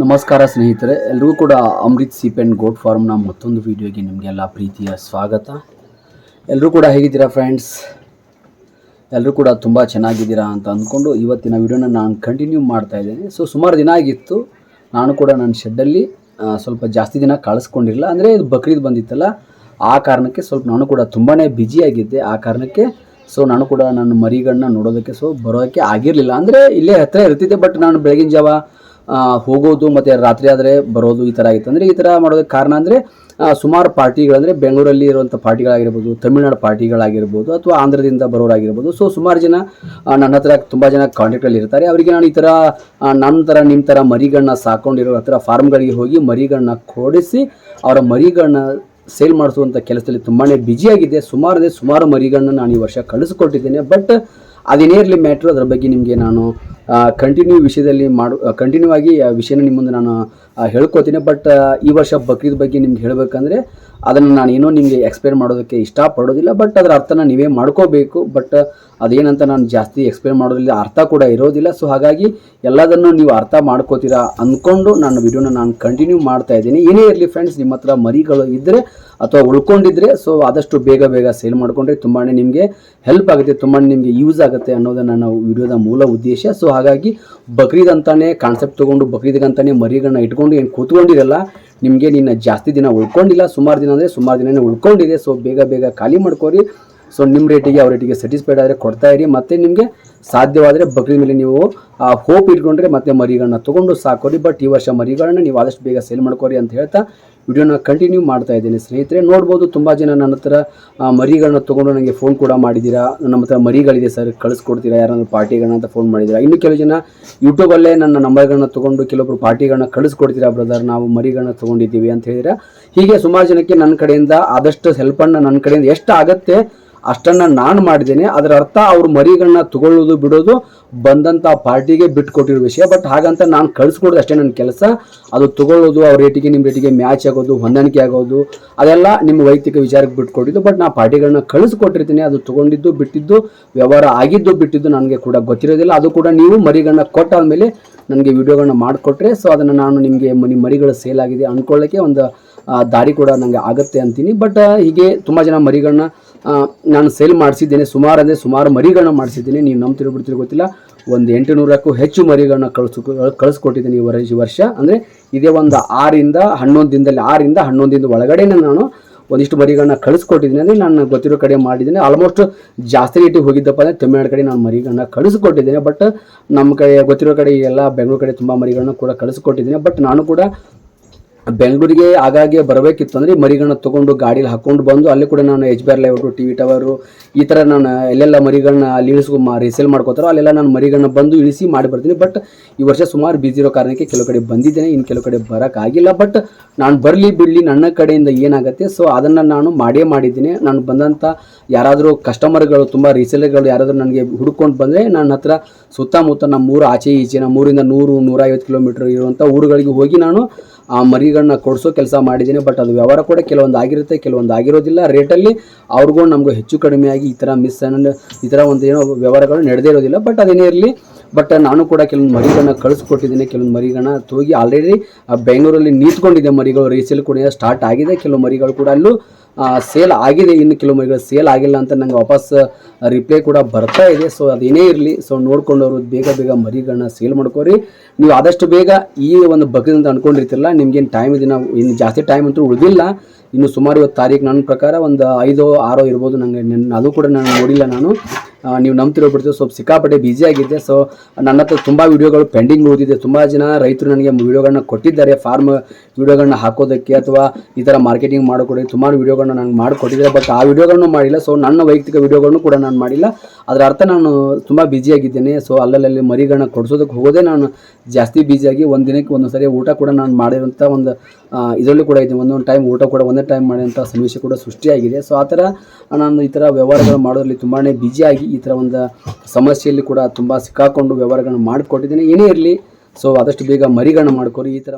ನಮಸ್ಕಾರ ಸ್ನೇಹಿತರೆ, ಎಲ್ಲರಿಗೂ ಕೂಡ ಅಮೃತ್ ಸೀಪ್ ಆ್ಯಂಡ್ ಗೋಟ್ ಫಾರ್ಮ್ನ ಮತ್ತೊಂದು ವೀಡಿಯೋಗೆ ನಿಮಗೆಲ್ಲ ಪ್ರೀತಿಯ ಸ್ವಾಗತ. ಎಲ್ಲರೂ ಕೂಡ ಹೇಗಿದ್ದೀರಾ ಫ್ರೆಂಡ್ಸ್? ಎಲ್ಲರೂ ಕೂಡ ತುಂಬ ಚೆನ್ನಾಗಿದ್ದೀರಾ ಅಂತ ಅಂದ್ಕೊಂಡು ಇವತ್ತಿನ ವೀಡಿಯೋನ ನಾನು ಕಂಟಿನ್ಯೂ ಮಾಡ್ತಾ ಇದ್ದೇನೆ. ಸುಮಾರು ದಿನ ಆಗಿತ್ತು ನಾನು ಕೂಡ ನನ್ನ ಶೆಡ್ಡಲ್ಲಿ ಸ್ವಲ್ಪ ಜಾಸ್ತಿ ದಿನ ಕಳಿಸ್ಕೊಂಡಿರಲಿಲ್ಲ. ಅಂದರೆ ಇದು ಬಕ್ರೀದ್ ಬಂದಿತ್ತಲ್ಲ, ಆ ಕಾರಣಕ್ಕೆ ಸ್ವಲ್ಪ ನಾನು ಕೂಡ ತುಂಬಾ ಬ್ಯುಸಿಯಾಗಿದ್ದೆ. ಆ ಕಾರಣಕ್ಕೆ ನಾನು ಕೂಡ ನನ್ನ ಮರಿಗಳನ್ನ ನೋಡೋದಕ್ಕೆ ಬರೋದಕ್ಕೆ ಆಗಿರಲಿಲ್ಲ. ಅಂದರೆ ಇಲ್ಲೇ ಹತ್ತಿರ ಇರ್ತಿದ್ದೆ, ಬಟ್ ನಾನು ಬೆಳಗಿನ ಜಾವ ಹೋಗೋದು ಮತ್ತು ರಾತ್ರಿ ಆದರೆ ಬರೋದು ಈ ಥರ ಆಗಿತ್ತು. ಅಂದರೆ ಈ ಥರ ಮಾಡೋದಕ್ಕೆ ಕಾರಣ ಅಂದರೆ ಸುಮಾರು ಪಾರ್ಟಿಗಳಂದರೆ ಬೆಂಗಳೂರಲ್ಲಿ ಇರುವಂಥ ಪಾರ್ಟಿಗಳಾಗಿರ್ಬೋದು, ತಮಿಳ್ನಾಡು ಪಾರ್ಟಿಗಳಾಗಿರ್ಬೋದು, ಅಥವಾ ಆಂಧ್ರದಿಂದ ಬರೋರಾಗಿರ್ಬೋದು. ನನ್ನ ಜನ ನನ್ನ ಹತ್ರ ತುಂಬ ಜನ ಕಾಂಟ್ಯಾಕ್ಟಲ್ಲಿ ಇರ್ತಾರೆ. ಅವರಿಗೆ ನಾನು ಈ ಥರ ನನ್ನ ಥರ ನಿಮ್ಮ ಥರ ಮರಿಗಳನ್ನ ಸಾಕೊಂಡಿರೋ ಹತ್ರ ಫಾರ್ಮ್ಗಳಿಗೆ ಹೋಗಿ ಮರಿಗಳನ್ನ ಕೊಡಿಸಿ ಅವರ ಮರಿಗಳನ್ನ ಸೇಲ್ ಮಾಡಿಸುವಂಥ ಕೆಲಸದಲ್ಲಿ ತುಂಬಾ ಬ್ಯುಸಿಯಾಗಿದೆ. ಸುಮಾರು ಮರಿಗಳನ್ನ ನಾನು ಈ ವರ್ಷ ಕಳಿಸ್ಕೊಟ್ಟಿದ್ದೇನೆ. ಬಟ್ ಅದೇನೇ ಇರಲಿ ಮ್ಯಾಟ್ರು, ಅದರ ಬಗ್ಗೆ ನಿಮಗೆ ನಾನು ಕಂಟಿನ್ಯೂ ಆಗಿ ಆ ವಿಷಯನ ನಿಮ್ಮ ಮುಂದೆ ನಾನು ಹೇಳ್ಕೊತೀನಿ. ಬಟ್ ಈ ವರ್ಷ ಬಕ್ರೀದ್ ಬಗ್ಗೆ ನಿಮ್ಗೆ ಹೇಳಬೇಕಂದ್ರೆ ಅದನ್ನು ನಾನು ಏನೋ ನಿಮಗೆ ಎಕ್ಸ್ಪ್ಲೇನ್ ಮಾಡೋದಕ್ಕೆ ಇಷ್ಟಪಡೋದಿಲ್ಲ. ಬಟ್ ಅದರ ಅರ್ಥನ ನೀವೇ ಮಾಡ್ಕೋಬೇಕು. ಬಟ್ ಅದೇನಂತ ನಾನು ಜಾಸ್ತಿ ಎಕ್ಸ್ಪ್ಲೇನ್ ಮಾಡೋದಿಲ್ಲ, ಅರ್ಥ ಕೂಡ ಇರೋದಿಲ್ಲ. ಹಾಗಾಗಿ ಎಲ್ಲದನ್ನು ನೀವು ಅರ್ಥ ಮಾಡ್ಕೋತೀರಾ ಅಂದ್ಕೊಂಡು ನನ್ನ ವಿಡಿಯೋನ ನಾನು ಕಂಟಿನ್ಯೂ ಮಾಡ್ತಾ ಇದ್ದೀನಿ. ಏನೇ ಇರಲಿ ಫ್ರೆಂಡ್ಸ್, ನಿಮ್ಮ ಹತ್ರ ಮರಿಗಳು ಇದ್ದರೆ ಅಥವಾ ಉಳ್ಕೊಂಡಿದ್ರೆ ಆದಷ್ಟು ಬೇಗ ಸೇಲ್ ಮಾಡಿಕೊಂಡ್ರೆ ತುಂಬಾ ನಿಮಗೆ ಹೆಲ್ಪ್ ಆಗುತ್ತೆ, ತುಂಬಾ ನಿಮಗೆ ಯೂಸ್ ಆಗುತ್ತೆ ಅನ್ನೋದು ನನ್ನ ವಿಡಿಯೋದ ಮೂಲ ಉದ್ದೇಶ. ಹಾಗಾಗಿ ಬಕ್ರೀದ್ ಅಂತಾನೆ ಕಾನ್ಸೆಪ್ಟ್ ತೊಗೊಂಡು ಬಕ್ರೀದ್ಗಂತಾನೆ ಮರಿಗಳನ್ನ ಇಟ್ಕೊಂಡು ಏನು ಕೂತ್ಕೊಂಡಿರಲ್ಲ. ನಿಮಗೆ ಜಾಸ್ತಿ ದಿನ ಉಳ್ಕೊಂಡಿಲ್ಲ, ಸುಮಾರು ದಿನನೇ ಉಳ್ಕೊಂಡಿದೆ. ಬೇಗ ಖಾಲಿ ಮಾಡ್ಕೋರಿ. ನಿಮ್ಮ ರೇಟಿಗೆ ಅವ್ರ ರೇಟಿಗೆ ಸ್ಯಾಟಿಸ್ಫೈಡ್ ಆದರೆ ಕೊಡ್ತಾ ಇರಿ. ಮತ್ತು ನಿಮಗೆ ಸಾಧ್ಯವಾದರೆ ಬಕ್ರೀದ್ ಮೇಲೆ ನೀವು ಹೋಪ್ ಇಟ್ಕೊಂಡ್ರೆ ಮತ್ತೆ ಮರಿಗಳನ್ನ ತೊಗೊಂಡು ಸಾಕೋರಿ. ಬಟ್ ಈ ವರ್ಷ ಮರಿಗಳನ್ನ ನೀವು ಆದಷ್ಟು ಬೇಗ ಸೇಲ್ ಮಾಡ್ಕೋರಿ ಅಂತ ಹೇಳ್ತಾ ವಿಡಿಯೋನ ಕಂಟಿನ್ಯೂ ಮಾಡ್ತಾ ಇದ್ದೀನಿ. ಸ್ನೇಹಿತರೆ, ನೋಡ್ಬೋದು ತುಂಬ ಜನ ನನ್ನ ಹತ್ರ ಮರಿಗಳನ್ನ ತೊಗೊಂಡು ನನಗೆ ಫೋನ್ ಕೂಡ ಮಾಡಿದ್ದೀರಾ. ನಮ್ಮ ಹತ್ರ ಮರಿಗಳಿದೆ ಸರ್, ಕಳಿಸ್ಕೊಡ್ತೀರಾ ಯಾರಾದ್ರೂ ಪಾರ್ಟಿಗಳನ್ನ ಅಂತ ಫೋನ್ ಮಾಡಿದ್ದೀರಾ. ಇನ್ನು ಕೆಲವು ಜನ ಯೂಟ್ಯೂಬಲ್ಲೇ ನನ್ನ ನಂಬರ್ಗಳನ್ನ ತೊಗೊಂಡು ಕೆಲವೊಬ್ರು ಪಾರ್ಟಿಗಳನ್ನ ಕಳಿಸ್ಕೊಡ್ತೀರಾ ಬ್ರದರ್, ನಾವು ಮರಿಗಳನ್ನ ತೊಗೊಂಡಿದ್ದೀವಿ ಅಂತ ಹೇಳಿದ್ರೆ. ಹೀಗೆ ಸುಮಾರು ಜನಕ್ಕೆ ನನ್ನ ಕಡೆಯಿಂದ ಆದಷ್ಟು ಹೆಲ್ಪನ್ನು ನನ್ನ ಕಡೆಯಿಂದ ಎಷ್ಟು ಆಗುತ್ತೆ ಅಷ್ಟನ್ನು ನಾನು ಮಾಡಿದ್ದೇನೆ. ಅದರ ಅರ್ಥ ಅವ್ರು ಮರಿಗಳನ್ನ ತಗೊಳ್ಳೋದು ಬಿಡೋದು ಬಂದಂಥ ಪಾರ್ಟಿಗೆ ಬಿಟ್ಕೊಟ್ಟಿರೋ ವಿಷಯ. ಬಟ್ ಹಾಗಂತ ನಾನು ಕಳಿಸ್ಕೊಡೋದು ಅಷ್ಟೇ ನನ್ನ ಕೆಲಸ. ಅದು ತಗೊಳ್ಳೋದು ಅವ್ರ ರೇಟಿಗೆ ನಿಮ್ಮ ರೇಟಿಗೆ ಮ್ಯಾಚ್ ಆಗೋದು, ಹೊಂದಾಣಿಕೆ ಆಗೋದು, ಅದೆಲ್ಲ ನಿಮ್ಮ ವೈಯಕ್ತಿಕ ವಿಚಾರಕ್ಕೆ ಬಿಟ್ಕೊಟ್ಟಿದ್ದು. ಬಟ್ ನಾನು ಪಾರ್ಟಿಗಳನ್ನ ಕಳಿಸ್ಕೊಟ್ಟಿರ್ತೀನಿ. ಅದು ತೊಗೊಂಡಿದ್ದು ಬಿಟ್ಟಿದ್ದು, ವ್ಯವಹಾರ ಆಗಿದ್ದು ಬಿಟ್ಟಿದ್ದು ನನಗೆ ಕೂಡ ಗೊತ್ತಿರೋದಿಲ್ಲ. ಅದು ಕೂಡ ನೀವು ಮರಿಗಳನ್ನ ಕೊಟ್ಟಾದ್ಮೇಲೆ ನನಗೆ ವಿಡಿಯೋಗಳನ್ನ ಮಾಡಿಕೊಟ್ರೆ ಅದನ್ನು ನಾನು ನಿಮಗೆ ನಿಮ್ಮ ಮರಿಗಳು ಸೇಲ್ ಆಗಿದೆ ಅಂದ್ಕೊಳ್ಳೋಕ್ಕೆ ಒಂದು ದಾರಿ ಕೂಡ ನನಗೆ ಆಗುತ್ತೆ ಅಂತೀನಿ. ಬಟ್ ಹೀಗೆ ತುಂಬ ಜನ ಮರಿಗಳನ್ನ ನಾನು ಸೇಲ್ ಮಾಡಿಸಿದ್ದೇನೆ. ಸುಮಾರು ಮರಿಗಳನ್ನ ಮಾಡಿಸಿದ್ದೀನಿ. ನೀವು ನಂಬ್ತಿರೋ ಬಿಡ್ತಿರೋ ಗೊತ್ತಿಲ್ಲ, ಒಂದು 800ಕ್ಕೂ ಹೆಚ್ಚು ಮರಿಗಳನ್ನ ಕಳಿಸ್ಕೊಟ್ಟಿದ್ದೀನಿ ಈ ವರ್ಷ. ಅಂದರೆ ಇದೇ ಒಂದು 6ರಿಂದ 11 ದಿನದ ಒಳಗಡೆ ನಾನು ಒಂದಿಷ್ಟು ಮರಿಗಳನ್ನ ಕಳಿಸ್ಕೊಟ್ಟಿದ್ದೀನಿ. ಅಂದರೆ ನಾನು ಗೊತ್ತಿರೋ ಕಡೆ ಮಾಡಿದ್ದೀನಿ. ಆಲ್ಮೋಸ್ಟ್ ಜಾಸ್ತಿ ರೇಟಿಗೆ ಹೋಗಿದ್ದಪ್ಪ ಅಂದರೆ ತಮಿಳ್ನಾಡು ಕಡೆ ನಾನು ಮರಿಗಳನ್ನ ಕಳಿಸ್ಕೊಟ್ಟಿದ್ದೇನೆ. ಬಟ್ ನಮ್ಮ ಕಡೆ ಗೊತ್ತಿರೋ ಕಡೆ ಎಲ್ಲ ಬೆಂಗಳೂರು ಕಡೆ ತುಂಬ ಮರಿಗಳನ್ನ ಕೂಡ ಕಳಿಸ್ಕೊಟ್ಟಿದ್ದೀನಿ. ಬಟ್ ನಾನು ಕೂಡ ಬೆಂಗಳೂರಿಗೆ ಆಗಾಗ್ಗೆ ಬರಬೇಕಿತ್ತು. ಅಂದರೆ ಮರಿಗಳನ್ನ ತೊಗೊಂಡು ಗಾಡೀಲಿ ಹಾಕ್ಕೊಂಡು ಬಂದು ಅಲ್ಲಿ ಕೂಡ ನಾನು HBR ಲೇಔಟು, TV ಟವರು, ಈ ಥರ ನಾನು ಎಲ್ಲೆಲ್ಲ ಮರಿಗಳನ್ನ ಅಲ್ಲಿ ರೀಸೇಲ್ ಮಾಡ್ಕೋತಾರೋ ಅಲ್ಲೆಲ್ಲ ನಾನು ಮರಿಗಳನ್ನ ಬಂದು ಇಳಿಸಿ ಮಾಡಿ ಬರ್ತೀನಿ. ಬಟ್ ಈ ವರ್ಷ ಸುಮಾರು ಬಿಸಿ ಇರೋ ಕಾರಣಕ್ಕೆ ಕೆಲವು ಕಡೆ ಬಂದಿದ್ದೇನೆ, ಇನ್ನು ಕೆಲವು ಕಡೆ ಬರೋಕ್ಕಾಗಿಲ್ಲ. ಬಟ್ ನಾನು ಬರಲಿ ಬಿಡಲಿ ನನ್ನ ಕಡೆಯಿಂದ ಏನಾಗುತ್ತೆ ಅದನ್ನು ನಾನು ಮಾಡಿದ್ದೀನಿ. ನಾನು ಬಂದಂಥ ಯಾರಾದರೂ ಕಸ್ಟಮರ್ಗಳು, ತುಂಬ ರೀಸೇಲರ್ಗಳು ಯಾರಾದರೂ ನನಗೆ ಹುಡ್ಕೊಂಡು ಬಂದರೆ ನನ್ನ ಹತ್ರ ಸುತ್ತಮುತ್ತ ನಮ್ಮ ಊರು ಆಚೆ ಈಚೆ, ನಮ್ಮ ಊರಿಂದ 100-150 ಕಿಲೋಮೀಟ್ರ್ ಇರುವಂಥ ಊರುಗಳಿಗೆ ಹೋಗಿ ನಾನು ಆ ಮರಿಗಳನ್ನ ಕೊಡಿಸೋ ಕೆಲಸ ಮಾಡಿದ್ದೀನಿ. ಬಟ್ ಅದು ವ್ಯವಹಾರ ಕೂಡ ಕೆಲವೊಂದು ಆಗಿರುತ್ತೆ, ಕೆಲವೊಂದು ಆಗಿರೋದಿಲ್ಲ. ರೇಟಲ್ಲಿ ಅವ್ರಿಗೂ ನಮಗೂ ಹೆಚ್ಚು ಕಡಿಮೆಯಾಗಿ ಈ ಥರ ಈ ಥರ ಒಂದು ಏನೋ ವ್ಯವಹಾರಗಳು ನಡೆದೇ ಇರೋದಿಲ್ಲ. ಬಟ್ ಅದೇನೇ ಇರಲಿ, ಬಟ್ ನಾನು ಕೂಡ ಕೆಲವೊಂದು ಮರಿಗಳನ್ನ ಕಳಿಸ್ಕೊಟ್ಟಿದ್ದೀನಿ. ಕೆಲವೊಂದು ಮರಿಗಳನ್ನ ಹೋಗಿ ಆಲ್ರೆಡಿ ಬೆಂಗಳೂರಲ್ಲಿ ನಿಂತ್ಕೊಂಡಿದ್ದೆ. ಮರಿಗಳು ರೀಸೇಲ್ ಕೂಡ ಸ್ಟಾರ್ಟ್ ಆಗಿದೆ. ಕೆಲವು ಮರಿಗಳು ಕೂಡ ಅಲ್ಲೂ ಸೇಲ್ ಆಗಿದೆ. ಇನ್ನು ಕೆಲವು ಮರಿಗಳು ಸೇಲ್ ಆಗಿಲ್ಲ ಅಂತ ನಂಗೆ ವಾಪಸ್ ರಿಪ್ಲೈ ಕೂಡ ಬರ್ತಾ ಇದೆ. ಅದೇನೇ ಇರಲಿ, ನೋಡ್ಕೊಂಡವರು ಬೇಗ ಮರಿಗಳನ್ನ ಸೇಲ್ ಮಾಡ್ಕೋರಿ. ನೀವು ಆದಷ್ಟು ಬೇಗ ಈ ಒಂದು ಬಕ್ರೀದ್ ಅಂತ ಅಂದ್ಕೊಂಡಿರ್ತಿರಲ್ಲ, ನಿಮ್ಗೇನು ಟೈಮ್ ಇದೆ, ನಾವು ಇನ್ನು ಜಾಸ್ತಿ ಟೈಮ್ ಅಂತೂ ಉಳಿದಿಲ್ಲ. ಇನ್ನು ಸುಮಾರು ಇವತ್ತು ತಾರೀಕು ನನ್ನ ಪ್ರಕಾರ ಒಂದು 5-6 ಇರ್ಬೋದು. ನನಗೆ ಅದು ಕೂಡ ನಾನು ನೋಡಿಲ್ಲ. ನೀವು ನಂಬ್ತಿರೋ ಬಿಡ್ತೀವಿ, ಸ್ವಲ್ಪ ಸಿಕ್ಕಾಪಟ್ಟೆ ಬ್ಯುಸಿಯಾಗಿದ್ದೆ. ನನ್ನ ಹತ್ರ ತುಂಬ ವೀಡಿಯೋಗಳು ಪೆಂಡಿಂಗ್ ಉಳಿದಿದೆ. ತುಂಬ ಜನ ರೈತರು ನನಗೆ ವೀಡಿಯೋಗಳನ್ನ ಕೊಟ್ಟಿದ್ದಾರೆ, ಫಾರ್ಮ್ ವೀಡಿಯೋಗಳನ್ನ ಹಾಕೋದಕ್ಕೆ ಅಥವಾ ಈ ಥರ ಮಾರ್ಕೆಟಿಂಗ್ ಮಾಡೋಕೊಡೋಕ್ಕೆ ಸುಮಾರು ವೀಡಿಯೋಗಳನ್ನ ನನಗೆ ಮಾಡಿಕೊಟ್ಟಿದ್ದಾರೆ. ಬಟ್ ಆ ವೀಡಿಯೋಗಳನ್ನು ಮಾಡಿಲ್ಲ. ನನ್ನ ವೈಯಕ್ತಿಕ ವೀಡಿಯೋಗಳನ್ನು ಕೂಡ ನಾನು ಮಾಡಿಲ್ಲ. ಅದರ ಅರ್ಥ ನಾನು ತುಂಬ ಬ್ಯುಸಿಯಾಗಿದ್ದೇನೆ. ಅಲ್ಲಲ್ಲಿ ಮರಿಗಳನ್ನ ಕೊಡಿಸೋದಕ್ಕೆ ಹೋಗೋದೇ ನಾನು ಜಾಸ್ತಿ ಬ್ಯುಸಿಯಾಗಿ ಒಂದು ದಿನಕ್ಕೆ ಒಂದೊಂದು ಸರಿ ಊಟ ಕೂಡ ನಾನು ಮಾಡಿರೋಂಥ ಒಂದು ಇದರಲ್ಲೂ ಕೂಡ ಇದೆ. ಒಂದೊಂದು ಟೈಮ್ ಊಟ ಕೂಡ ಒಂದೇ ಟೈಮ್ ಮಾಡೋಂಥ ಸನ್ನಿವೇಶ ಕೂಡ ಸೃಷ್ಟಿಯಾಗಿದೆ. ಆ ಥರ ನಾನು ಈ ಥರ ವ್ಯವಹಾರಗಳು ಮಾಡೋದ್ರಲ್ಲಿ ತುಂಬಾ ಬ್ಯುಸಿಯಾಗಿ ಈ ಥರ ಒಂದು ಸಮಸ್ಯೆಯಲ್ಲಿ ಕೂಡ ತುಂಬ ಸಿಕ್ಕಾಕೊಂಡು ವ್ಯವಹಾರಗಳನ್ನ ಮಾಡಿಕೊಟ್ಟಿದ್ದೀನಿ. ಏನೇ ಇರಲಿ, ಆದಷ್ಟು ಬೇಗ ಮರಿಗಳನ್ನ ಮಾಡ್ಕೊರಿ. ಈ ಥರ